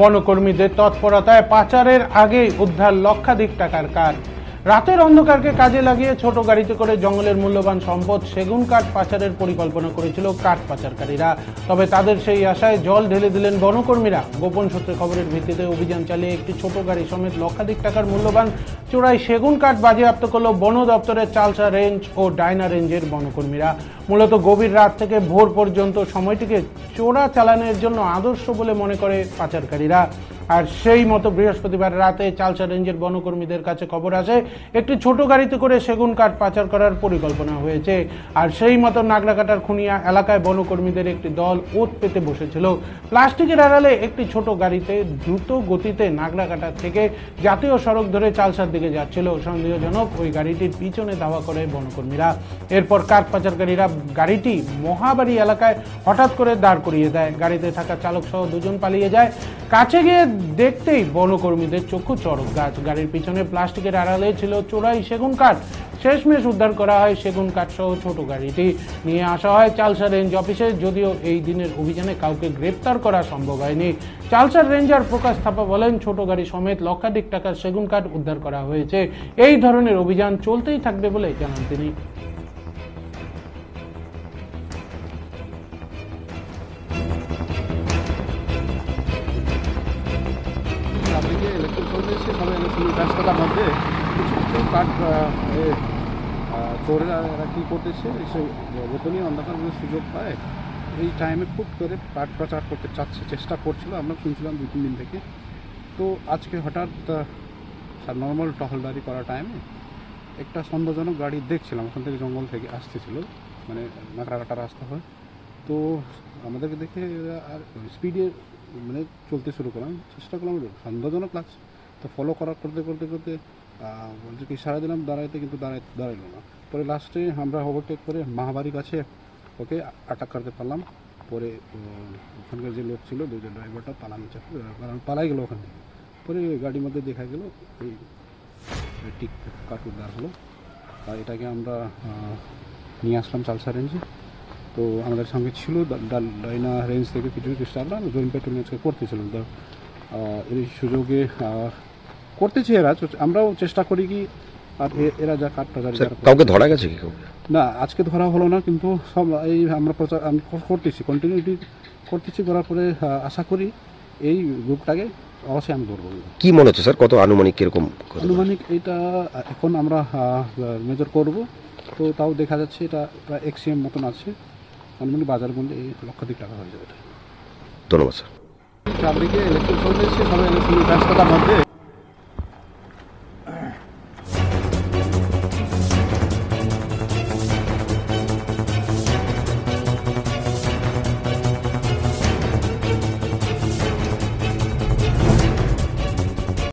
বনকর্মীদের তৎপরতায় পাচারের আগেই উদ্ধার লক্ষাধিক টাকার কাঠ। রাতের অন্ধকারকে কাজে লাগিয়ে ছোট গাড়িতে করে জঙ্গলের মূল্যবান সম্পদ সেগুন কাঠ পাচারের পরিকল্পনা করেছিল কাঠ পাচারকারীরা। তবে তাদের সেই আশায় জল ঢেলে দিলেন বনকর্মীরা। গোপন সূত্রে খবরের ভিত্তিতে অভিযান চালিয়ে একটি ছোট গাড়ি সমেত লক্ষাধিক টাকার মূল্যবান চোরাই সেগুন কাঠ বাজেয়াপ্ত করল বন দপ্তরের চালসা রেঞ্জ ও ডায়না রেঞ্জের বনকর্মীরা। মূলত গভীর রাত থেকে ভোর পর্যন্ত সময়টিকে চোরা চালানের জন্য আদর্শ বলে মনে করে পাচারকারীরা। আর সেই মতো বৃহস্পতিবার রাতে চালসা রেঞ্জের বনকর্মীদের কাছে খবর আসে একটি ছোট গাড়িতে করে সেগুন কাঠ পাচার করার পরিকল্পনা হয়েছে। আর সেই মতো নাগরাকাটার খুনিয়া এলাকায় বনকর্মীদের একটি দল ওত পেতে বসেছিল। প্লাস্টিকের আড়ালে একটি ছোট গাড়িতে দ্রুত গতিতে নাগরাকাটা থেকে জাতীয় সড়ক ধরে চালসার দিকে যাচ্ছিল। সন্দেহজনক ওই গাড়িটির পিছনে ধাওয়া করে বনকর্মীরা। এরপর কাঠ পাচারকারীরা গাড়িটি মহাবাড়ি এলাকায় হঠাৎ করে দাঁড় করিয়ে দেয়। গাড়িতে থাকা চালক সহ দুজন পালিয়ে যায়। কাছে গিয়ে দেখতেই বনকর্মীদের চক্ষু চড়ক গাছ। গাড়ির পিছনে প্লাস্টিকের আড়ালে ছিল চোরাই সেগুন কাঠ। শেষমেশ উদ্ধার করা হয় সেগুন কাঠ সহ ছোট গাড়িটি। নিয়ে আসা হয় চালসা রেঞ্জ অফিসে। যদিও এই দিনের অভিযানে কাউকে গ্রেপ্তার করা সম্ভব হয়নি। চালসার রেঞ্জার প্রকাশ থাপা বলেন, ছোট গাড়ি সমেত লক্ষাধিক টাকার সেগুন কাঠ উদ্ধার করা হয়েছে। এই ধরনের অভিযান চলতেই থাকবে বলে জানান তিনি। ইলেকশন চলতেছে, সবাই ইলেকশনের ব্যস্ততার মধ্যে কিছু কিছু কাঠ চোরেরা এরা কী করতেছে, সেই গোপনীয় অন্ধকার সুযোগ পায় এই টাইমে ফুট করে কাঠ পাচার করতে চেষ্টা করছিল। আমরা শুনছিলাম 2-3 দিন থেকে। তো আজকে হঠাৎ নর্মাল টহলদারি করা টাইমে একটা সন্দেহজনক গাড়ি দেখছিলাম, ওখান থেকে জঙ্গল থেকে আসতেছিল, মানে নাগরাকাটা রাস্তা হয়। তো আমাদেরকে দেখে আর স্পিডে মানে চলতে শুরু করলাম, চেষ্টা করলাম, সন্দেহজনক লাগছে। তো ফলো করতে বলছে ইশারা দিলাম দাঁড়াইতে, কিন্তু দাঁড়াইলো না। পরে লাস্টে আমরা ওভারটেক করে মহাবাড়ির কাছে ওকে আটক করতে পারলাম। পরে ওখানকার যে লোক ছিল, দুজন ড্রাইভারটা পালাই গেলো ওখান থেকে। পরে গাড়ির মধ্যে দেখা গেল এই টিক কাঠ উদ্ধার হলো। আর এটাকে আমরা নিয়ে আসলাম চালসা রেঞ্জে। তো আমাদের সঙ্গে ছিল ডায়না রেঞ্জ থেকে কিছু স্টাফরা জয়েন্ট পেট্রোলিং আজকে করতেছিলাম। তো এই সুযোগে করতেছি এরা, আমরাও চেষ্টা করি কি আর এরা যা কাঠ পাচার। কাউকে ধরা গেছে কি? না, আজকে ধরা হলো না, কিন্তু সব এই আমরা আমি করতেছি, কন্টিনিউটি করতেছি। করার পরে আশা করি এই গ্রুপটাকে অবশ্যই আমি ধরবো। কি মনে হচ্ছে স্যার, কত আনুমানিক কিরকম? আনুমানিক এটা এখন আমরা মেজর করব। তো তাও দেখা যাচ্ছে এটা প্রায় XCM মতন আছে। আনুমানিক বাজার মূল্যে এই লক্ষাধিক টাকা হয়ে যাবে। ধন্যবাদ স্যার। চারদিকে ইলেকশন চলতেছে, সবাই ইলেকশনের ব্যস্ততার মধ্যে